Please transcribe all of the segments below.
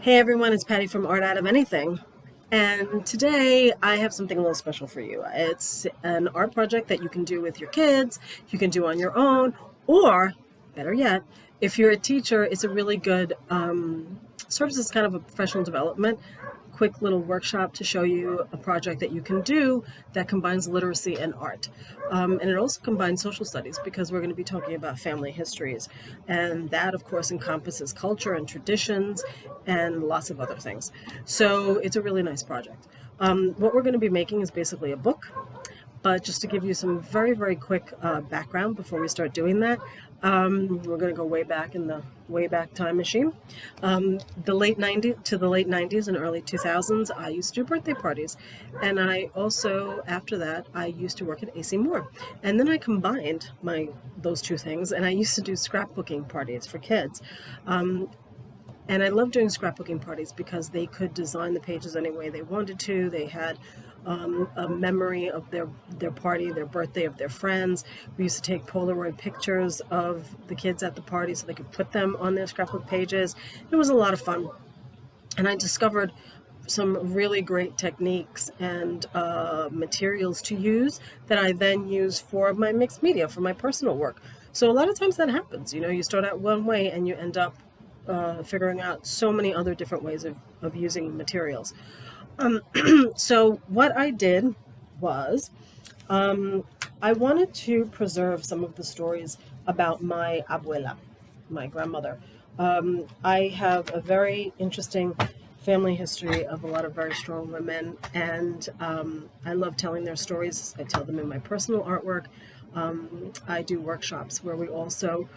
Hey everyone, it's Patty from Art Out of Anything. And today I have something a little special for you. It's an art project that you can do with your kids, you can do on your own, or better yet, if you're a teacher, it's a really good serves as kind of a professional development, quick little workshop to show you a project that you can do that combines literacy and art. And it also combines social studies because we're going to be talking about family histories. And that, of course, encompasses culture and traditions and lots of other things. So it's a really nice project. What we're going to be making is basically a book. But just to give you some very, very quick background before we start doing that, we're going to go way back in the Wayback Time Machine. The late 90s and early 2000s, I used to do birthday parties. And I also, after that, I used to work at AC Moore. And then I combined those two things, and I used to do scrapbooking parties for kids. And I love doing scrapbooking parties because they could design the pages any way they wanted to. They had a memory of their party, their birthday, of their friends. We used to take Polaroid pictures of the kids at the party so they could put them on their scrapbook pages. It was a lot of fun. And I discovered some really great techniques and materials to use that I then use for my mixed media, for my personal work. So a lot of times that happens. You start out one way and you end up figuring out so many other different ways of using materials. So what I did was I wanted to preserve some of the stories about my abuela, my grandmother. I have a very interesting family history of a lot of very strong women, and I love telling their stories. I tell them in my personal artwork. I do workshops where we also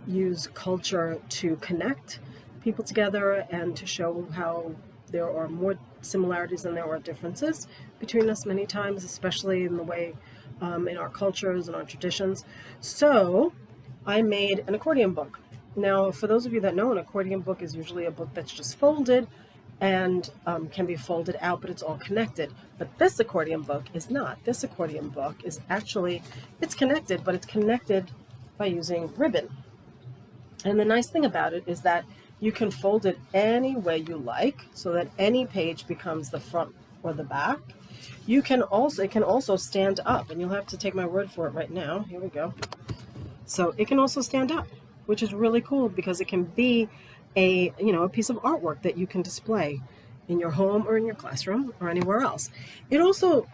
use culture to connect people together and to show how there are more similarities than there are differences between us many times, especially in the way in our cultures and our traditions. So I made an accordion book. Now, for those of you that know, an accordion book is usually a book that's just folded and can be folded out, but it's all connected. But this accordion book is not. This accordion book is actually, it's connected, but it's connected by using ribbon. And the nice thing about it is that you can fold it any way you like so that any page becomes the front or the back. It can also stand up, and you'll have to take my word for it right now. Here we go. So it can also stand up, which is really cool because it can be a piece of artwork that you can display in your home or in your classroom or anywhere else. It also,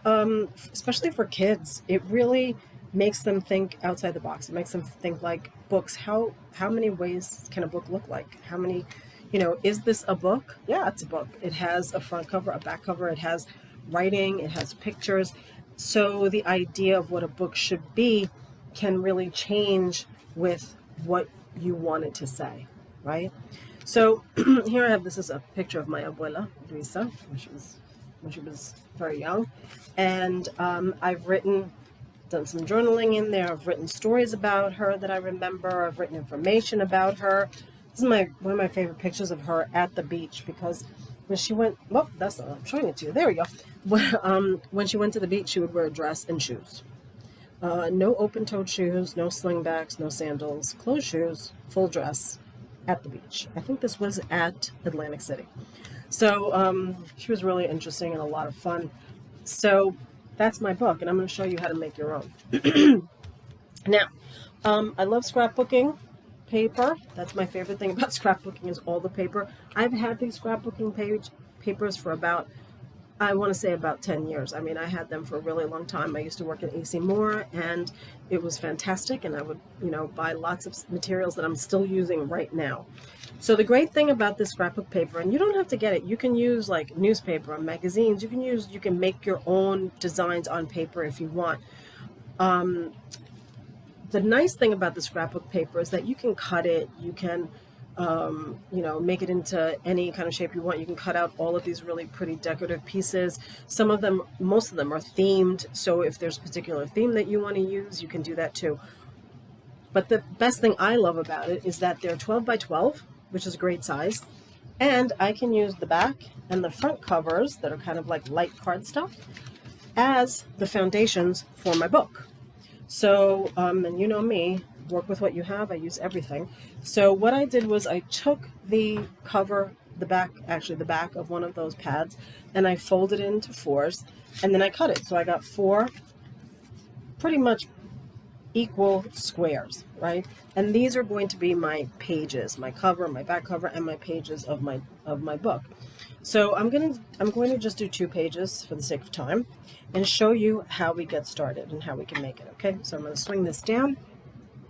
especially for kids, it really makes them think outside the box. It makes them think like books. How many ways can a book look like? How many, is this a book? Yeah, it's a book. It has a front cover, a back cover. It has writing. It has pictures. So the idea of what a book should be can really change with what you want it to say, right? So here I have, this is a picture of my abuela, Luisa, when she was very young. And I've done some journaling in there. I've written stories about her that I remember. I've written information about her. This is one of my favorite pictures of her at the beach because when she went, well, that's not, I'm showing it to you. There we go. When she went to the beach, she would wear a dress and shoes. No open-toed shoes, no slingbacks, no sandals, closed shoes, full dress at the beach. I think this was at Atlantic City. So she was really interesting and a lot of fun. So that's my book, and I'm going to show you how to make your own. Now, I love scrapbooking paper. That's my favorite thing about scrapbooking is all the paper. I've had these scrapbooking papers for about 10 years. I mean, I had them for a really long time. I used to work at AC Moore, and it was fantastic, and I would, buy lots of materials that I'm still using right now. So the great thing about this scrapbook paper, and you don't have to get it, you can use like newspaper or magazines, you can make your own designs on paper if you want. The nice thing about the scrapbook paper is that you can cut it, you can make it into any kind of shape you want. You can cut out all of these really pretty decorative pieces. Most of them are themed, so if there's a particular theme that you want to use, you can do that too. But the best thing I love about it is that they're 12 by 12, which is a great size, and I can use the back and the front covers that are kind of like light cardstock as the foundations for my book. So, and you know me, work with what you have. I use everything. So what I did was I took the cover, the back of one of those pads, and I folded it into fours, and then I cut it. So I got 4 pretty much equal squares, right? And these are going to be my pages, my cover, my back cover, and my pages of my book. So I'm going to just do 2 pages for the sake of time and show you how we get started and how we can make it. Okay, so I'm going to swing this down,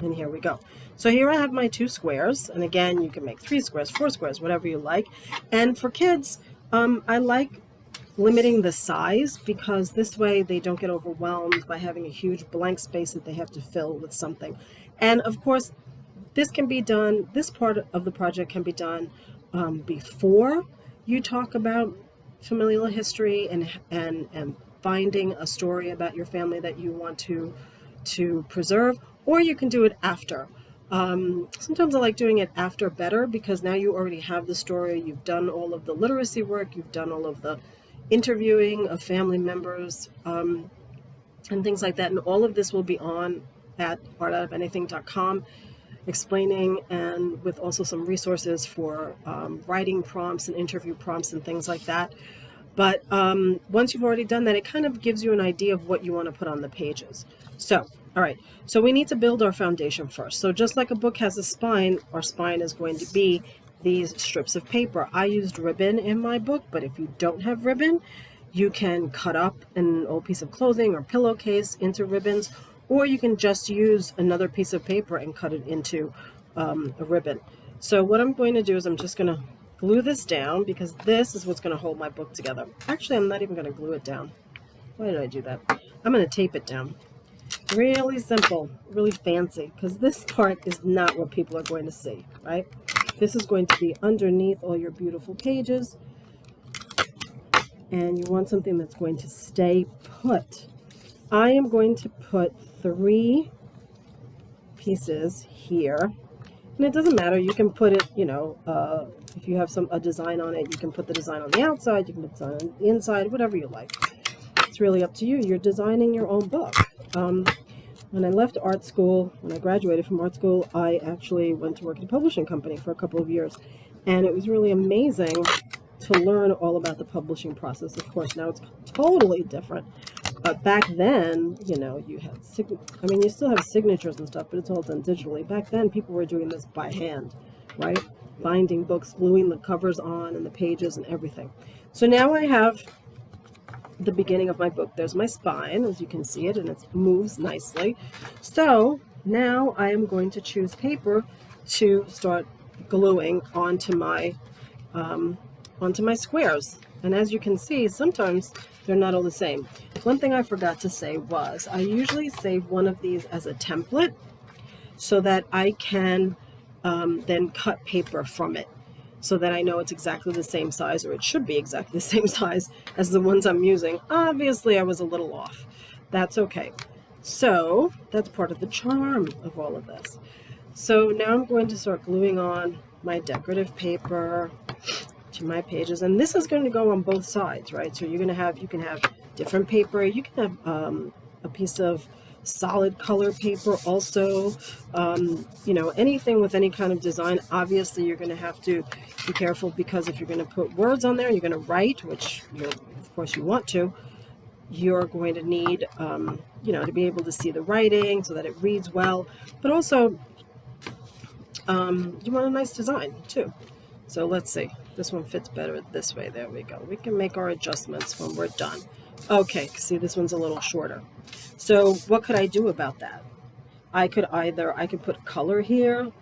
and here we go. So here I have my 2 squares, and again, you can make 3 squares, 4 squares, whatever you like. And for kids, I like limiting the size, because this way they don't get overwhelmed by having a huge blank space that they have to fill with something. And of course, this part of the project can be done before you talk about familial history and finding a story about your family that you want to preserve, or you can do it after. Sometimes I like doing it after better, because now you already have the story, you've done all of the literacy work, you've done all of the interviewing of family members, and things like that. And all of this will be on at artoutofanything.com, explaining, and with also some resources for writing prompts and interview prompts and things like that. But once you've already done that, it kind of gives you an idea of what you want to put on the pages. So, all right, so we need to build our foundation first. So just like a book has a spine, our spine is going to be these strips of paper. I used ribbon in my book, but if you don't have ribbon, you can cut up an old piece of clothing or pillowcase into ribbons, or you can just use another piece of paper and cut it into a ribbon. So what I'm going to do is I'm just going to glue this down, because this is what's going to hold my book together. Actually, I'm not even going to glue it down. Why did I do that? I'm going to tape it down. Really simple, really fancy, because this part is not what people are going to see, right? This is going to be underneath all your beautiful pages, and you want something that's going to stay put. I am going to put 3 pieces here, and it doesn't matter. You can put it, if you have a design on it, you can put the design on the outside, you can put the design on the inside, whatever you like. It's really up to you. You're designing your own book. When I left art school, when I graduated from art school, I actually went to work at a publishing company for a couple of years. And it was really amazing to learn all about the publishing process. Of course, now it's totally different. But back then, you had, you still have signatures and stuff, but it's all done digitally. Back then, people were doing this by hand, right? Binding books, gluing the covers on and the pages and everything. So now I have the beginning of my book. There's my spine, as you can see it, and it moves nicely. So now I am going to choose paper to start gluing onto my squares. And as you can see, sometimes they're not all the same. One thing I forgot to say was I usually save one of these as a template so that I can then cut paper from it, so that I know it's exactly the same size, or it should be exactly the same size as the ones I'm using. Obviously, I was a little off. That's okay. So that's part of the charm of all of this. So now I'm going to start gluing on my decorative paper to my pages, and this is going to go on both sides, right? So you can have different paper. You can have a piece of solid color paper also, anything with any kind of design. Obviously, you're going to have to be careful, because if you're going to put words on there, you're going to write, which of course you want to, you're going to need to be able to see the writing so that it reads well, but also you want a nice design too. So let's see, this one fits better this way. There we go. We can make our adjustments when we're done. Okay, see, this one's a little shorter. So what could I do about that? I could put color here.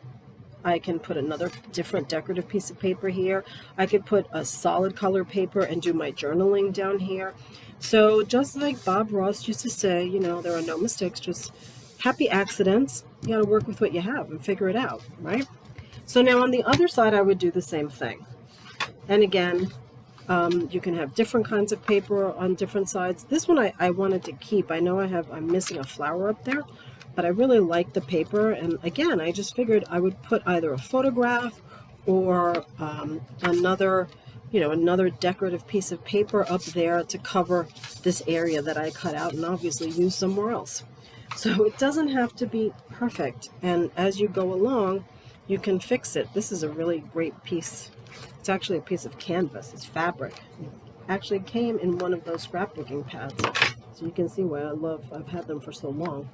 I can put another different decorative piece of paper here. I could put a solid color paper and do my journaling down here. So just like Bob Ross used to say, there are no mistakes, just happy accidents. You got to work with what you have and figure it out, right? So now on the other side, I would do the same thing. And again, you can have different kinds of paper on different sides. This one I wanted to keep. I know I'm missing a flower up there, but I really like the paper. And again, I just figured I would put either a photograph or another decorative piece of paper up there to cover this area that I cut out and obviously use somewhere else. So it doesn't have to be perfect. And as you go along, you can fix it. This is a really great piece. It's actually a piece of canvas. It's fabric. It actually came in one of those scrapbooking pads. So you can see why I've had them for so long.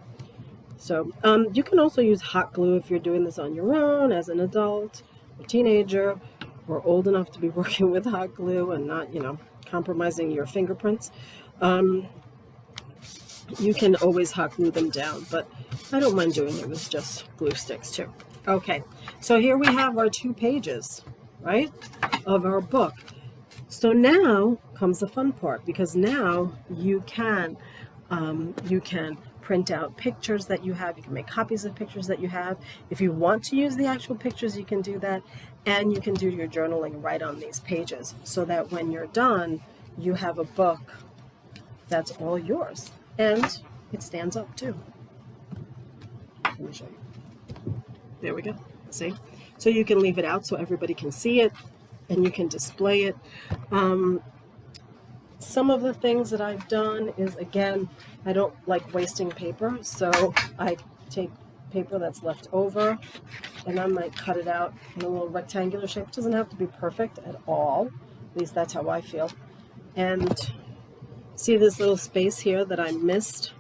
So you can also use hot glue if you're doing this on your own as an adult, a teenager, or old enough to be working with hot glue and not, compromising your fingerprints. You can always hot glue them down, but I don't mind doing it with just glue sticks too. Okay, so here we have our 2 pages, right, of our book. So now comes the fun part, because now you can print out pictures that you have. You can make copies of pictures that you have. If you want to use the actual pictures, you can do that, and you can do your journaling right on these pages, so that when you're done, you have a book that's all yours. And it stands up too. Let me show you. There we go. See? So you can leave it out so everybody can see it, and you can display it. Some of the things that I've done is, again, I don't like wasting paper, so I take paper that's left over and I might cut it out in a little rectangular shape. It doesn't have to be perfect at all. At least that's how I feel. And see this little space here that I missed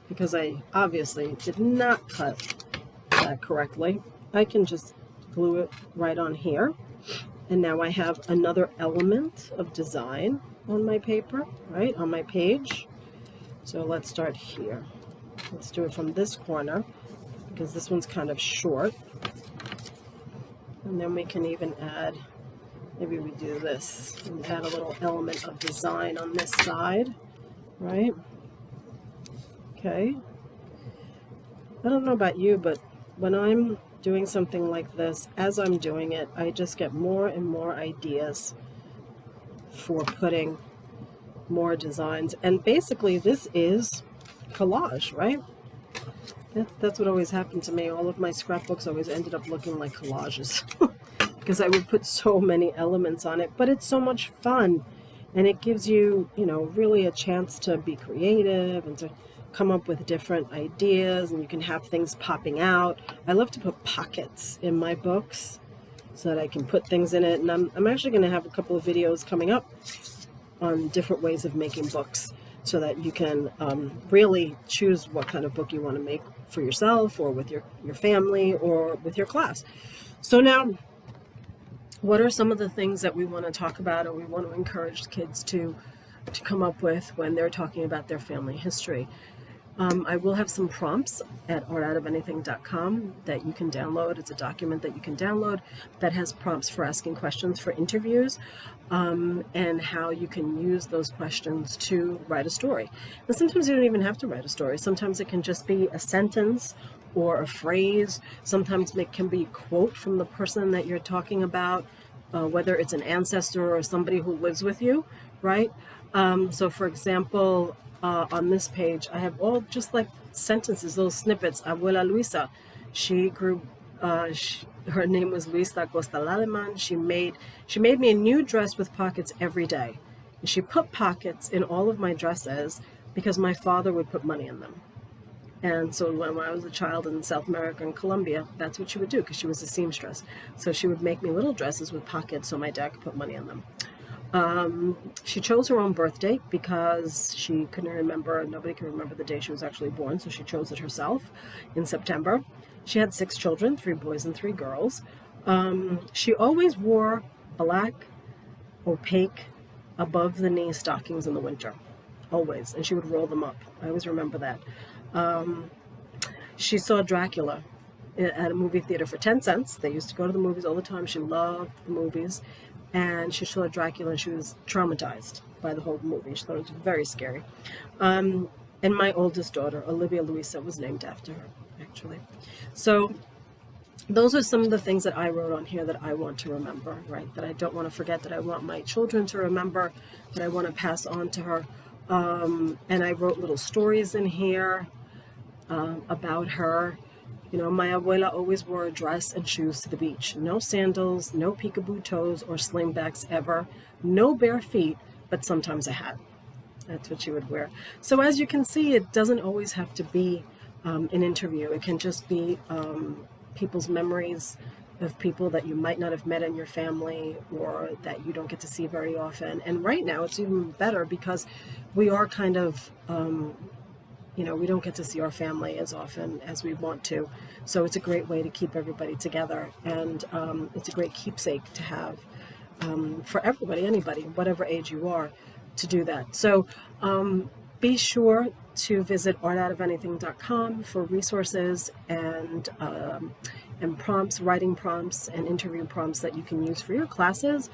because I obviously did not cut that correctly. I can just glue it right on here. And now I have another element of design on my paper, right, on my page. So let's start here. Let's do it from this corner because this one's kind of short. And then we can even add, maybe we do this and add a little element of design on this side, right? Okay. I don't know about you, but when I'm doing something like this, as I'm doing it, I just get more and more ideas for putting more designs. And basically this is collage, right? That's what always happened to me. All of my scrapbooks always ended up looking like collages because I would put so many elements on it, but it's so much fun, and it gives you, really a chance to be creative and to come up with different ideas, and you can have things popping out. I love to put pockets in my books so that I can put things in it, and I'm actually going to have a couple of videos coming up on different ways of making books so that you can really choose what kind of book you want to make for yourself or with your family or with your class. So now, what are some of the things that we want to talk about or we want to encourage kids to come up with when they're talking about their family history? I will have some prompts at artoutofanything.com that you can download. It's a document that you can download that has prompts for asking questions for interviews, and how you can use those questions to write a story. And sometimes you don't even have to write a story. Sometimes it can just be a sentence or a phrase. Sometimes it can be a quote from the person that you're talking about, whether it's an ancestor or somebody who lives with you, right? So for example, on this page, I have all just like sentences, little snippets. Abuela Luisa, she grew, her name was Luisa Costa-Laleman. She made me a new dress with pockets every day. And she put pockets in all of my dresses because my father would put money in them. And so when I was a child in South America and Colombia, that's what she would do because she was a seamstress. So she would make me little dresses with pockets so my dad could put money in them. She chose her own birth date because she couldn't remember, nobody could remember the day she was actually born, so she chose it herself in September. She had 6 children, 3 boys and 3 girls. She always wore black, opaque, above the knee stockings in the winter, always, and she would roll them up. I always remember that. She saw Dracula at a movie theater for 10 cents. They used to go to the movies all the time. She loved the movies. And she saw Dracula and she was traumatized by the whole movie. She thought it was very scary. And my oldest daughter, Olivia Luisa, was named after her, actually. So those are some of the things that I wrote on here that I want to remember, right? That I don't want to forget, that I want my children to remember, that I want to pass on to her. And I wrote little stories in here about her. My abuela always wore a dress and shoes to the beach. No sandals, no peekaboo toes or slingbacks ever. No bare feet, but sometimes a hat. That's what she would wear. So as you can see, it doesn't always have to be an interview. It can just be people's memories of people that you might not have met in your family or that you don't get to see very often. And right now it's even better because we are kind of, we don't get to see our family as often as we want to. So it's a great way to keep everybody together. And it's a great keepsake to have for everybody, anybody, whatever age you are, to do that. So be sure to visit artoutofanything.com for resources and prompts, writing prompts and interview prompts that you can use for your classes.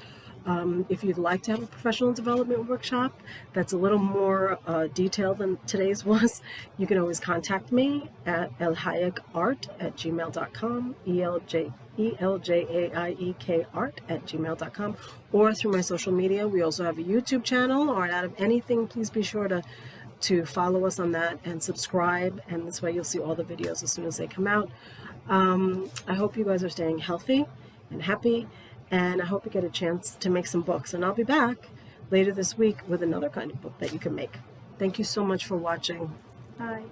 If you'd like to have a professional development workshop that's a little more detailed than today's was, you can always contact me at eljaiekart@gmail.com, ELJAIEK or through my social media. We also have a YouTube channel, Art Out of Anything. Please be sure to follow us on that and subscribe, and this way you'll see all the videos as soon as they come out. I hope you guys are staying healthy and happy, and I hope you get a chance to make some books. And I'll be back later this week with another kind of book that you can make. Thank you so much for watching. Bye.